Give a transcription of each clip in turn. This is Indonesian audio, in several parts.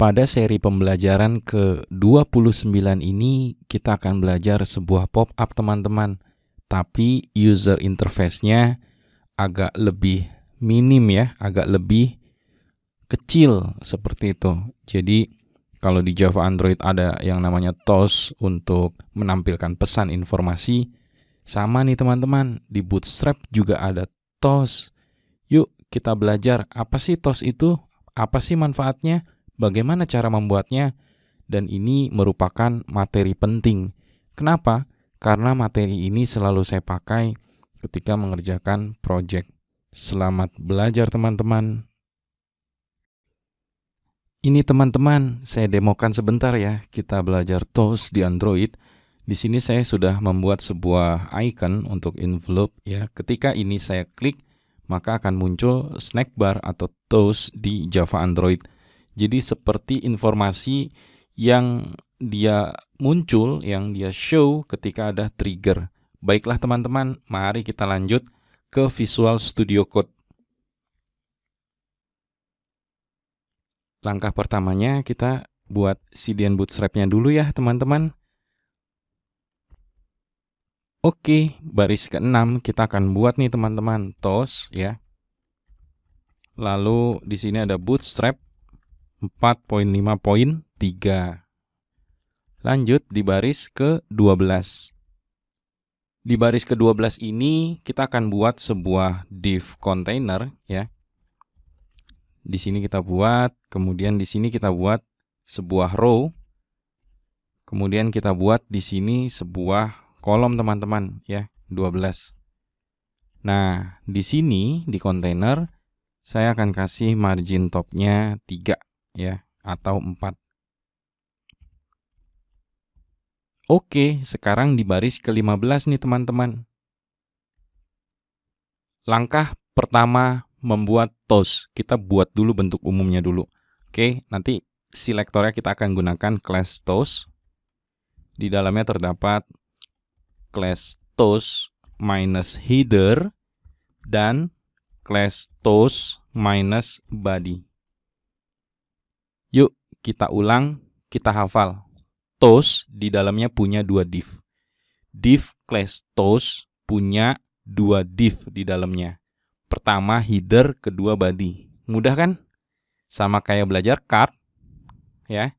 Pada seri pembelajaran ke-29 ini kita akan belajar sebuah pop-up teman-teman. Tapi user interface-nya agak lebih minim ya, agak lebih kecil seperti itu. Jadi kalau di Java Android ada yang namanya TOS untuk menampilkan pesan informasi, sama nih teman-teman, di Bootstrap juga ada TOS. Yuk kita belajar apa sih TOS itu, apa sih manfaatnya, bagaimana cara membuatnya, dan ini merupakan materi penting. Kenapa? Karena materi ini selalu saya pakai ketika mengerjakan project. Selamat belajar teman-teman. Ini teman-teman, saya demokan sebentar ya. Kita belajar TOS di Android. Di sini saya sudah membuat sebuah icon untuk envelope ya. Ketika ini saya klik, maka akan muncul snack bar atau TOS di Java Android. Jadi seperti informasi yang dia muncul, yang dia show ketika ada trigger. Baiklah teman-teman, mari kita lanjut ke Visual Studio Code. Langkah pertamanya kita buat CDN Bootstrap-nya dulu ya teman-teman. Oke, baris ke-6 kita akan buat nih teman-teman, TOS ya. Lalu di sini ada Bootstrap 4.5.3. Lanjut di baris ke-12. Di baris ke-12 ini kita akan buat sebuah div container ya. Di sini kita buat, kemudian di sini kita buat sebuah row. Kemudian kita buat di sini sebuah kolom teman-teman ya, 12. Nah, di sini di container saya akan kasih margin top-nya 3 ya, atau 4. Oke, sekarang di baris ke-15 nih teman-teman. Langkah pertama membuat TOS. Kita buat dulu bentuk umumnya dulu. Oke, nanti selektornya kita akan gunakan class TOS. Di dalamnya terdapat class TOS minus header dan class TOS minus body. Yuk, kita ulang, kita hafal. TOS di dalamnya punya 2 div. Div class TOS punya 2 div di dalamnya. Pertama header, kedua body. Mudah kan? Sama kayak belajar card ya.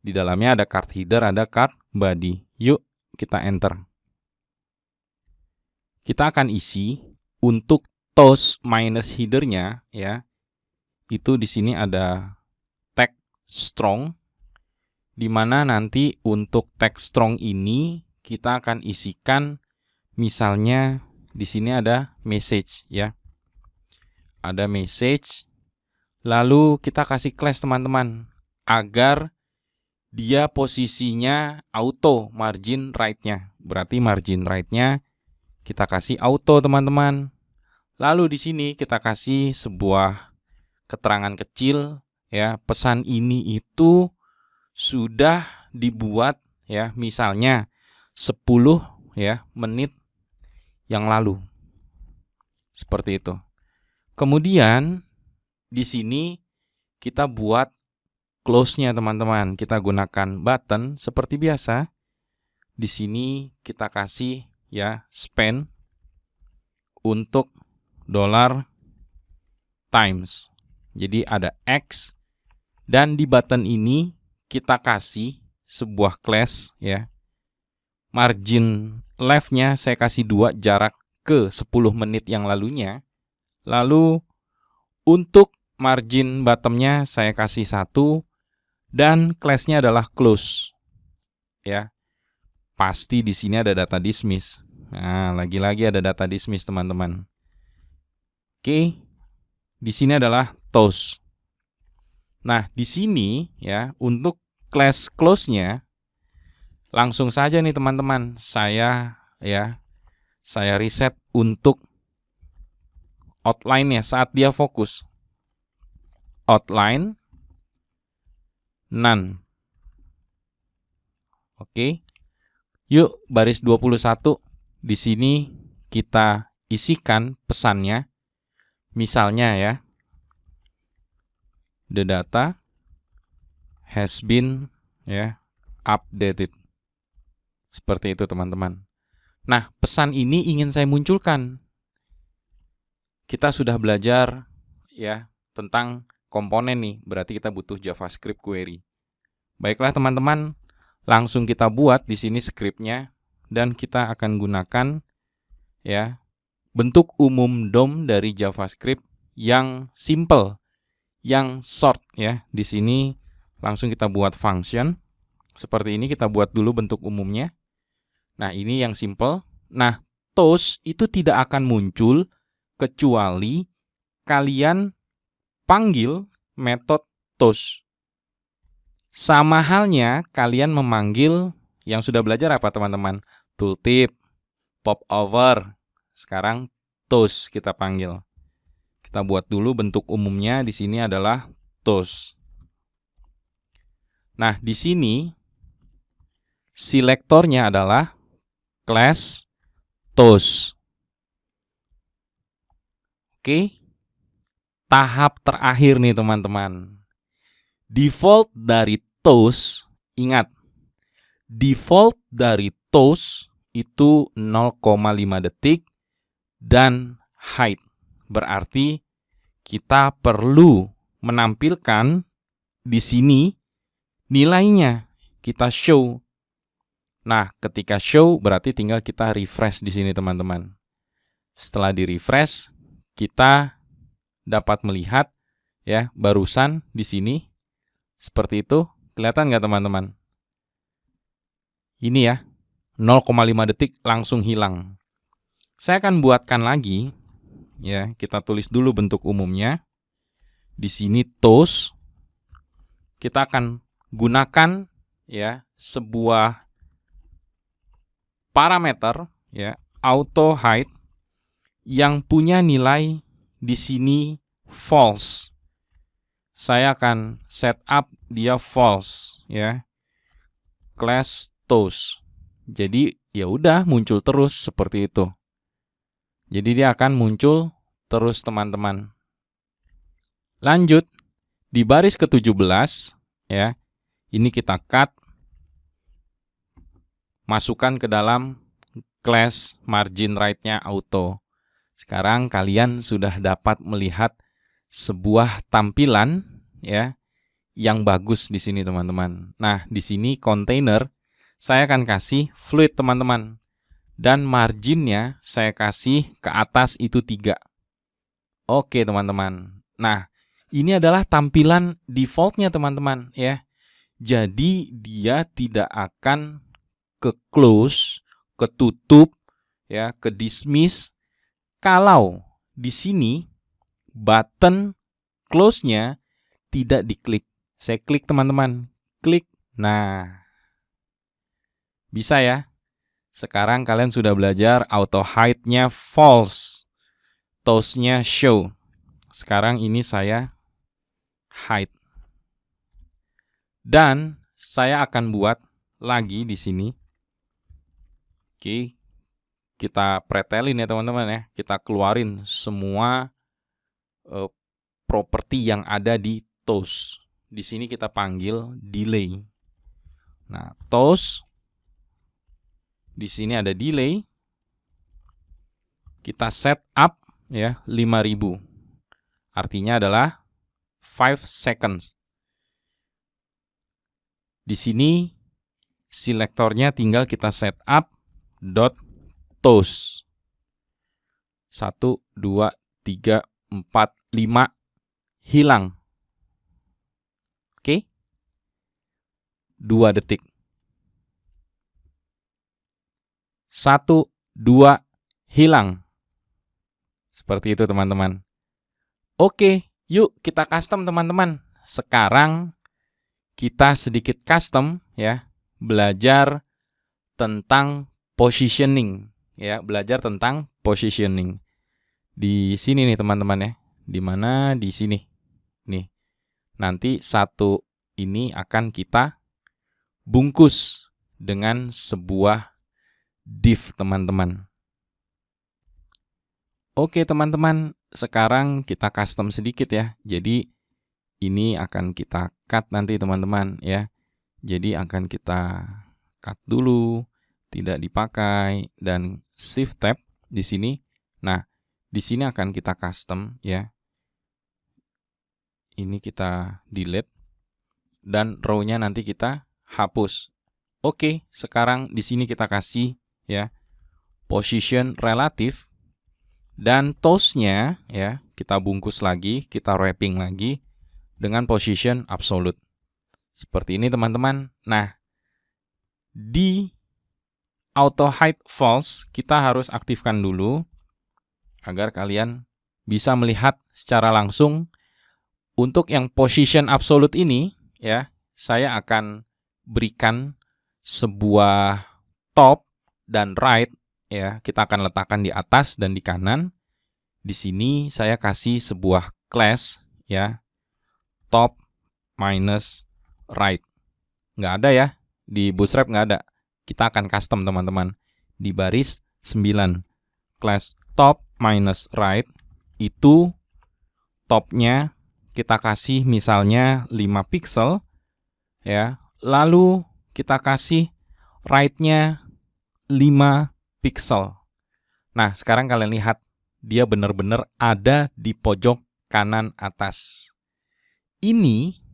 Di dalamnya ada card header, ada card body. Yuk kita enter. Kita akan isi untuk TOS minus header-nya ya. Itu di sini ada tag strong, di mana nanti untuk tag strong ini kita akan isikan misalnya di sini ada message ya. Ada message, lalu kita kasih class teman-teman agar dia posisinya auto margin right-nya. Berarti margin right-nya kita kasih auto teman-teman. Lalu di sini kita kasih sebuah keterangan kecil ya, pesan ini itu sudah dibuat ya, misalnya 10 ya menit yang lalu. Seperti itu. Kemudian di sini kita buat close-nya teman-teman. Kita gunakan button seperti biasa. Di sini kita kasih ya span untuk $times. Jadi ada X, dan di button ini kita kasih sebuah class ya. Margin left-nya saya kasih 2, jarak ke 10 menit yang lalunya. Lalu untuk margin bottom-nya saya kasih 1, dan class-nya adalah close ya. Pasti di sini ada data dismiss. Nah, lagi-lagi ada data dismiss teman-teman. Oke. Di sini adalah TOS. Nah, di sini ya untuk class close-nya langsung saja nih teman-teman, saya reset untuk outline-nya saat dia fokus. Outline none. Oke. Yuk baris 21. Di sini kita isikan pesannya. Misalnya ya, the data has been ya updated. Seperti itu teman-teman. Nah, pesan ini ingin saya munculkan. Kita sudah belajar ya tentang komponen nih, berarti kita butuh JavaScript query. Baiklah teman-teman, langsung kita buat di sini scriptnya dan kita akan gunakan ya bentuk umum DOM dari JavaScript yang simple, yang short ya. Di sini langsung kita buat function. Seperti ini kita buat dulu bentuk umumnya. Nah, ini yang simple. Nah, toast itu tidak akan muncul kecuali kalian panggil metode toast. Sama halnya kalian memanggil yang sudah belajar apa teman-teman? Tooltip, popover. Sekarang toast kita panggil. Kita buat dulu bentuk umumnya di sini adalah toast. Nah, di sini selektornya adalah class toast. Oke. Tahap terakhir nih teman-teman. Default dari toast, ingat. Default dari toast itu 0,5 detik dan height. Berarti kita perlu menampilkan di sini nilainya. Kita show. Nah, ketika show berarti tinggal kita refresh di sini teman-teman. Setelah di refresh, kita dapat melihat ya barusan di sini seperti itu. Kelihatan nggak teman-teman? Ini ya 0,5 detik langsung hilang. Saya akan buatkan lagi ya. Kita tulis dulu bentuk umumnya. Di sini toast. Kita akan gunakan ya sebuah parameter ya auto height yang punya nilai di sini false. Saya akan set up dia false ya. Class toast. Jadi ya udah muncul terus seperti itu. Jadi dia akan muncul terus teman-teman. Lanjut di baris ke-17 ya. Ini kita cut, masukkan ke dalam class margin right-nya auto. Sekarang kalian sudah dapat melihat sebuah tampilan ya yang bagus di sini teman-teman. Nah, di sini container saya akan kasih fluid teman-teman. Dan marginnya saya kasih ke atas itu 3. Oke teman-teman. Nah, ini adalah tampilan defaultnya teman-teman ya. Jadi dia tidak akan ke close, ketutup ya, ke dismiss kalau di sini button close-nya tidak diklik. Saya klik teman-teman, klik. Nah, bisa ya. Sekarang kalian sudah belajar auto hide-nya false, toast-nya show. Sekarang ini saya hide. Dan saya akan buat lagi di sini. Oke. Kita pretelin ya teman-teman ya. Kita keluarin semua properti yang ada di toast. Di sini kita panggil delay. Nah, toast di sini ada delay. Kita set up ya 5000. Artinya adalah 5 seconds. Di sini selektornya tinggal kita set up dot toast. 1 2 3 4 5 hilang. Oke. 2 detik. 1 2 hilang. Seperti itu teman-teman. Oke, yuk kita custom teman-teman. Sekarang kita sedikit custom ya, belajar tentang positioning ya, belajar tentang positioning. Di sini nih teman-teman ya. Di mana? Di sini. Nih. Nanti satu ini akan kita bungkus dengan sebuah div teman-teman. Oke teman-teman, sekarang kita custom sedikit ya. Jadi Ini akan kita cut nanti teman-teman ya. Jadi akan kita cut dulu, tidak dipakai, dan Shift Tab di sini. Nah, di sini akan kita custom ya. Ini kita delete dan row-nya nanti kita hapus. Oke, sekarang di sini kita kasih ya position relatif dan toast-nya ya kita bungkus lagi, kita wrapping lagi dengan position absolute. Seperti ini teman-teman. Nah, di auto hide false kita harus aktifkan dulu agar kalian bisa melihat secara langsung. Untuk yang position absolute ini ya, saya akan berikan sebuah top dan right ya. Kita akan letakkan di atas dan di kanan. Di sini saya kasih sebuah class ya, top minus right. Nggak ada ya, di Bootstrap nggak ada. Kita akan custom teman-teman. Di baris 9, class top minus right, itu topnya kita kasih misalnya 5 pixel ya. Lalu kita kasih right-nya 5 pixel. Nah, sekarang kalian lihat dia benar-benar ada di pojok kanan atas. Ini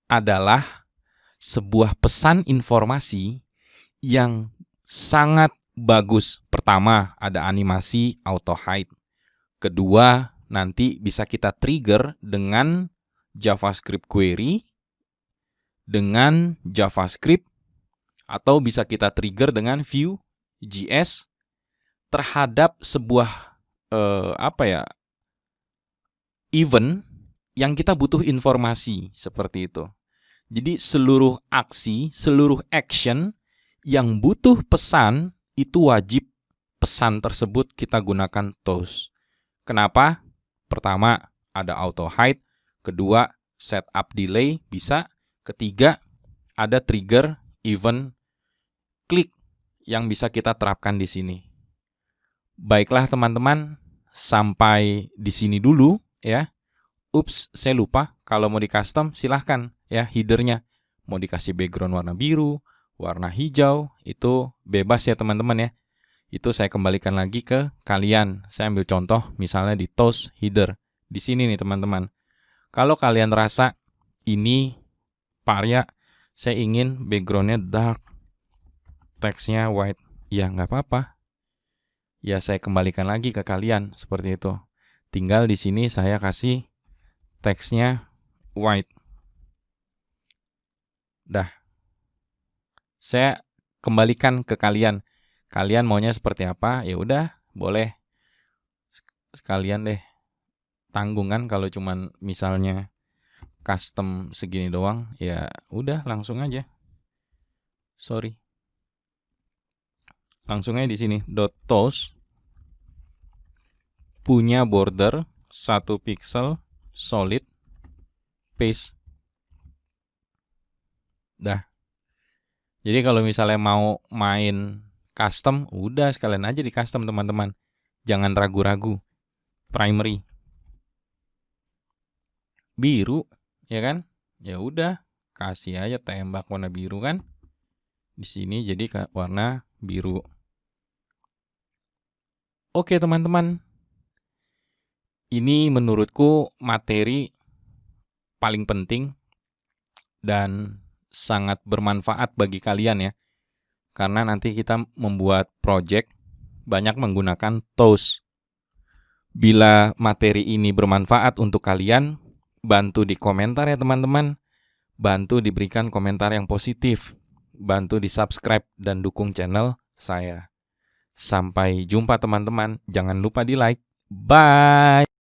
adalah sebuah pesan informasi yang sangat bagus. Pertama, ada animasi auto hide. Kedua, nanti bisa kita trigger dengan JavaScript query, dengan JavaScript, atau bisa kita trigger dengan Vue.js terhadap sebuah event yang kita butuh informasi seperti itu. Jadi seluruh aksi, seluruh action yang butuh pesan itu wajib pesan tersebut kita gunakan toast. Kenapa? Pertama, ada auto hide. Kedua, setup delay bisa. Ketiga, ada trigger event klik yang bisa kita terapkan di sini. Baiklah teman-teman, sampai di sini dulu ya. Ups, saya lupa. Kalau mau di custom silahkan ya headernya. Mau dikasih background warna biru, warna hijau, itu bebas ya teman-teman ya. Itu saya kembalikan lagi ke kalian. Saya ambil contoh misalnya di toast header. Di sini nih teman-teman. Kalau kalian rasa ini Pak Arya, saya ingin backgroundnya dark, teksnya white. Ya nggak apa-apa. Ya saya kembalikan lagi ke kalian seperti itu. Tinggal di sini saya kasih teksnya white. Dah. Saya kembalikan ke kalian. Kalian maunya seperti apa? Ya udah, boleh. Sekalian deh. Tanggung kan kalau cuman misalnya custom segini doang, ya udah langsung aja. Sorry. Langsung aja di sini .toast punya border 1 pixel solid paste. Dah. Jadi kalau misalnya mau main custom, udah sekalian aja di custom teman-teman. Jangan ragu-ragu. Primary biru, ya kan? Ya udah, kasih aja tembak warna biru kan. Di sini jadi warna biru. Oke teman-teman. Ini menurutku materi paling penting dan sangat bermanfaat bagi kalian ya. Karena nanti kita membuat project banyak menggunakan toast. Bila materi ini bermanfaat untuk kalian, bantu di komentar ya teman-teman. Bantu diberikan komentar yang positif. Bantu di subscribe dan dukung channel saya. Sampai jumpa teman-teman. Jangan lupa di like. Bye!